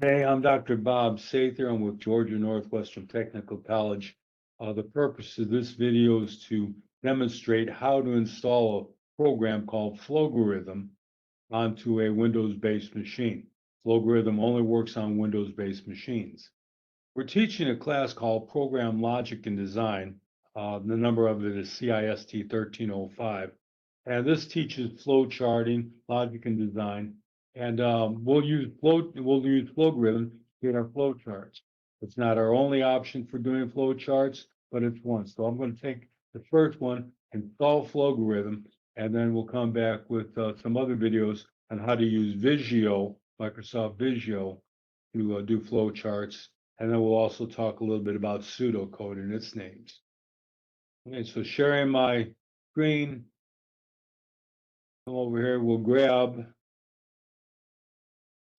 Hey, I'm Dr. Bob Sather. I'm with Georgia Northwestern Technical College. The purpose of this video is to demonstrate how to install a program called Flowgorithm onto a Windows-based machine. Flowgorithm only works on Windows-based machines. We're teaching a class called Program Logic and Design. The number of it is CIST1305. And this teaches flow charting, logic and design, and we'll use Flowgorithm to get our flow charts. It's not our only option for doing flow charts, but it's one. So I'm going to take the first one, install Flowgorithm, and then we'll come back with some other videos on how to use Visio, Microsoft Visio, to do flow charts. And then we'll also talk a little bit about pseudocode and its names. Okay, so sharing my screen. Come over here, we'll grab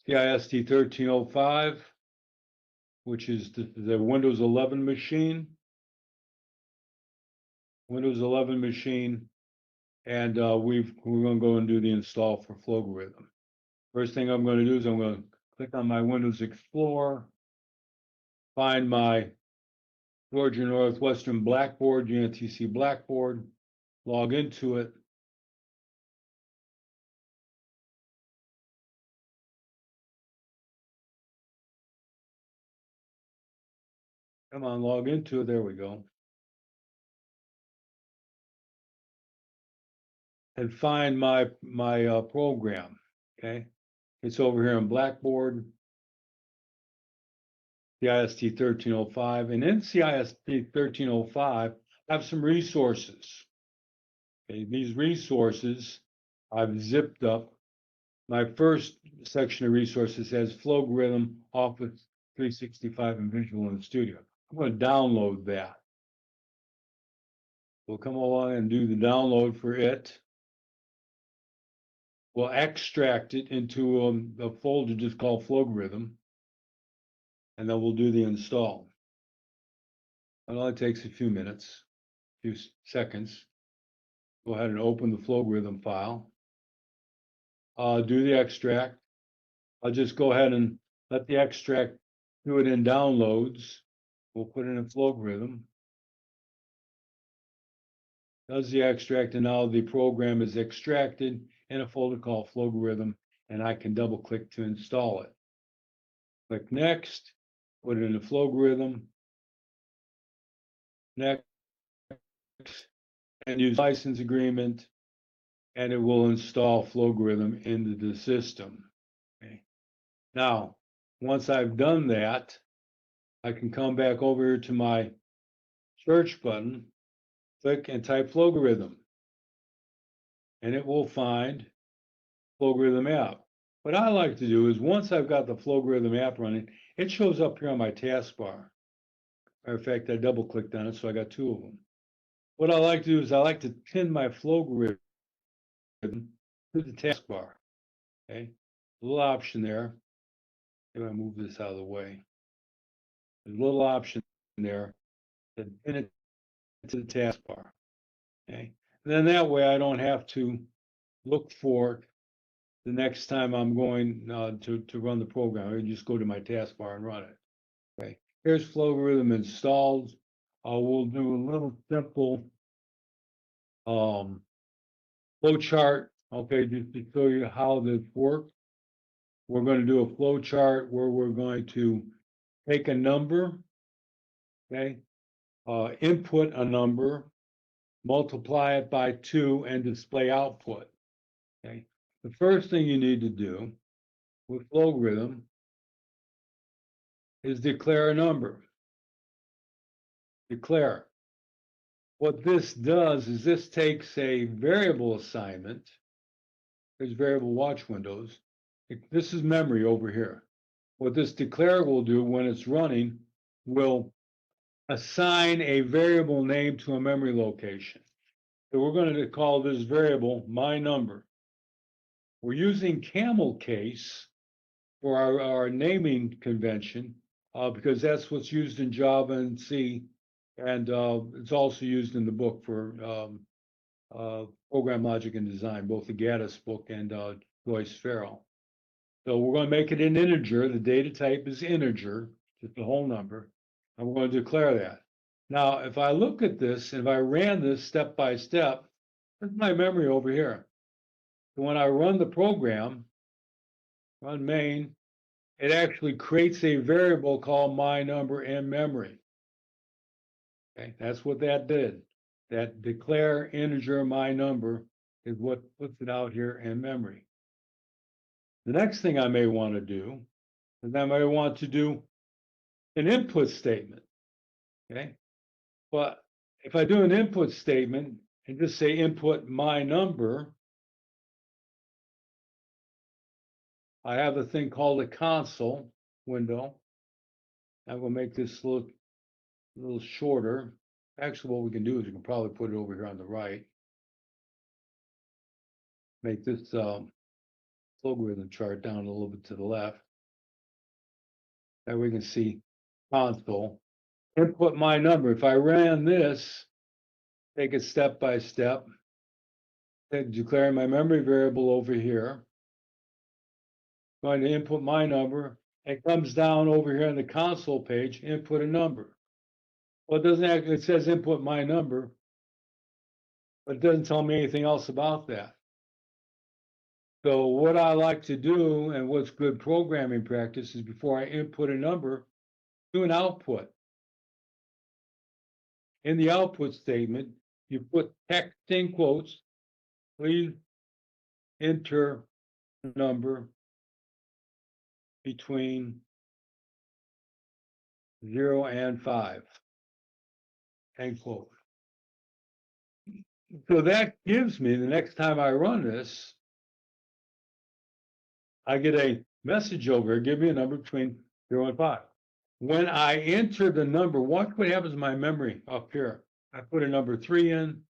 CIST1305, which is the Windows 11 machine. Windows 11 machine, and we're going to go and do the install for Flowgorithm. First thing I'm going to do is I'm going to click on my Windows Explorer, find my Georgia Northwestern Blackboard, GNTC Blackboard, log into it. Come on, log into it. There we go. And find my program. Okay, it's over here on Blackboard, CIST 1305, and in CIST 1305, I have some resources. Okay, these resources I've zipped up. My first section of resources has Flowgorithm, Office 365, and Visual in the Studio. I'm going to download that. We'll come along and do the download for it. We'll extract it into a folder just called Flowgorithm, and then we'll do the install. It only takes a few minutes, a few seconds. Go ahead and open the Flowgorithm file. Do the extract. I'll just go ahead and let the extract do it in downloads. We'll put it in Flowgorithm. Does the extract, and now the program is extracted in a folder called Flowgorithm, and I can double click to install it. Click Next, put it in the Flowgorithm. Next, and use license agreement, and it will install Flowgorithm into the system. Okay. Now, once I've done that, I can come back over here to my search button, click and type Flowgorithm, and it will find Flowgorithm app. What I like to do is once I've got the Flowgorithm app running, it shows up here on my taskbar. Matter of fact, I double clicked on it, so I got two of them. What I like to do is I like to pin my Flowgorithm to the taskbar. Okay, a little option there. Maybe I move this out of the way. There's a little option there to pin it to the taskbar. Okay, and then that way I don't have to look for it the next time I'm going to run the program. I just go to my taskbar and run it. Okay, here's Flowgorithm installed. We'll do a little simple flow chart. Okay, just to show you how this works. We're going to do a flow chart where we're going to take a number, okay, input a number, multiply it by 2, and display output. Okay, the first thing you need to do with Flowgorithm is declare a number. Declare. What this does is this takes a variable assignment. There's variable watch windows. This is memory over here. What this declare will do when it's running will assign a variable name to a memory location. So we're going to call this variable my number. We're using camel case for our naming convention because that's what's used in Java and C, and it's also used in the book for program logic and design, both the Gaddis book and Joyce Farrell. So we're going to make it an integer. The data type is integer, just the whole number. And we're going to declare that. Now, if I look at this, and if I ran this step by step, there's my memory over here. So when I run the program, run main, it actually creates a variable called my number in memory. Okay, that's what that did. That declare integer my number is what puts it out here in memory. The next thing I may want to do is I may want to do an input statement. Okay, but if I do an input statement and just say input my number, I have a thing called a console window. I'm going to make this look a little shorter. Actually, what we can do is we can probably put it over here on the right. Make this logarithm chart down a little bit to the left. And we can see console. Input my number. If I ran this, take it step by step, declare my memory variable over here. Going to input my number. It comes down over here on the console page, input a number. Well, it doesn't actually, it says input my number, but it doesn't tell me anything else about that. So what I like to do and what's good programming practice is before I input a number, do an output. In the output statement, you put text in quotes, please enter number between 0 and 5, end quote. So that gives me, the next time I run this, I get a message over here, give me a number between 0 and 5. When I enter the number, watch what happens to my memory up here. I put a number 3 in,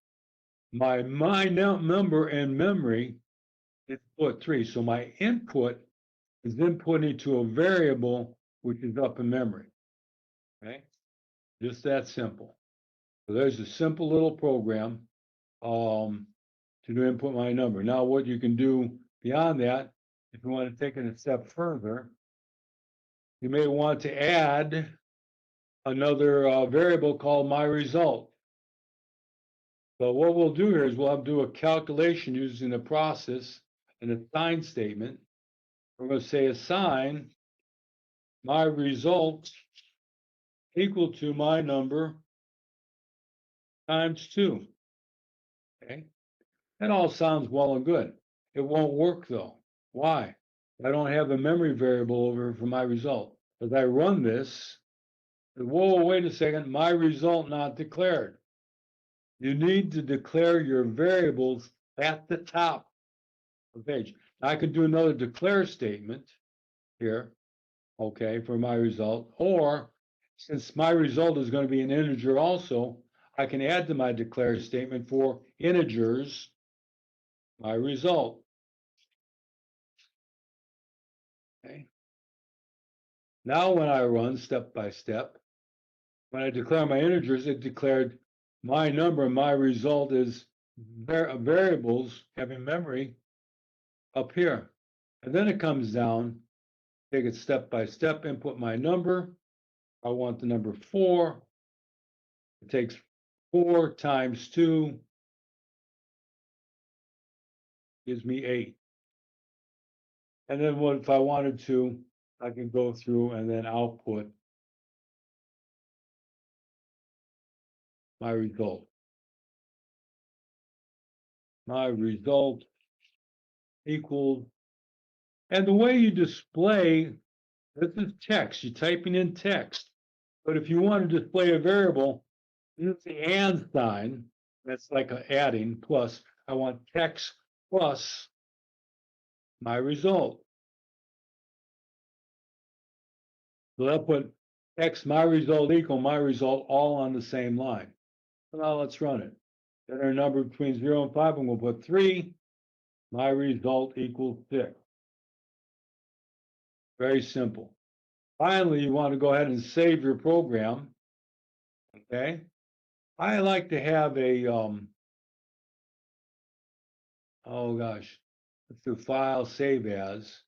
my number in memory is put 3. So my input is inputting to a variable which is up in memory. Okay, just that simple. So there's a simple little program to input my number. Now, what you can do beyond that, if you want to take it a step further, you may want to add another variable called my result. So what we'll do here is we'll have to do a calculation using the process and assign statement. We're going to say assign my result equal to my number times 2. Okay, that all sounds well and good. It won't work though. Why? I don't have a memory variable over for my result. As I run this, whoa, wait a second, my result not declared. You need to declare your variables at the top of the page. I could do another declare statement here, okay, for my result, or since my result is going to be an integer also, I can add to my declare statement for integers my result. Okay. Now when I run step by step, when I declare my integers, it declared my number, my result is variables having memory up here. And then it comes down, take it step by step, input my number. I want the number 4. It takes 4 times 2 gives me 8. And then what if I wanted to, I can go through and then output my result. My result equals, and the way you display, this is text, you're typing in text. But if you want to display a variable, use the and sign. That's like an adding plus. I want text plus my result. So I'll put X, my result equal my result all on the same line. So now let's run it. Then our number between 0 and 5, I'm going to put 3. My result equals 6. Very simple. Finally, you want to go ahead and save your program. Okay. I like to have a, oh gosh, let's do file, save as.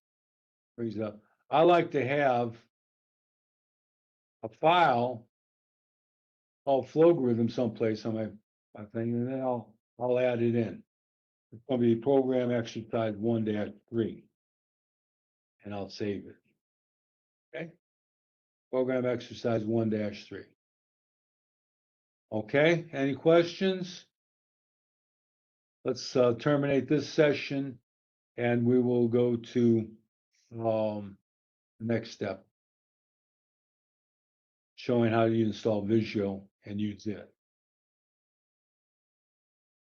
brings up. I like to have a file called Flowgorithm someplace on my thing, and then I'll add it in. It's going to be program exercise 1-3, and I'll save it. Okay. Program exercise 1-3. Okay. Any questions? Let's terminate this session, and we will go to the next step, showing how you install Visio and use it.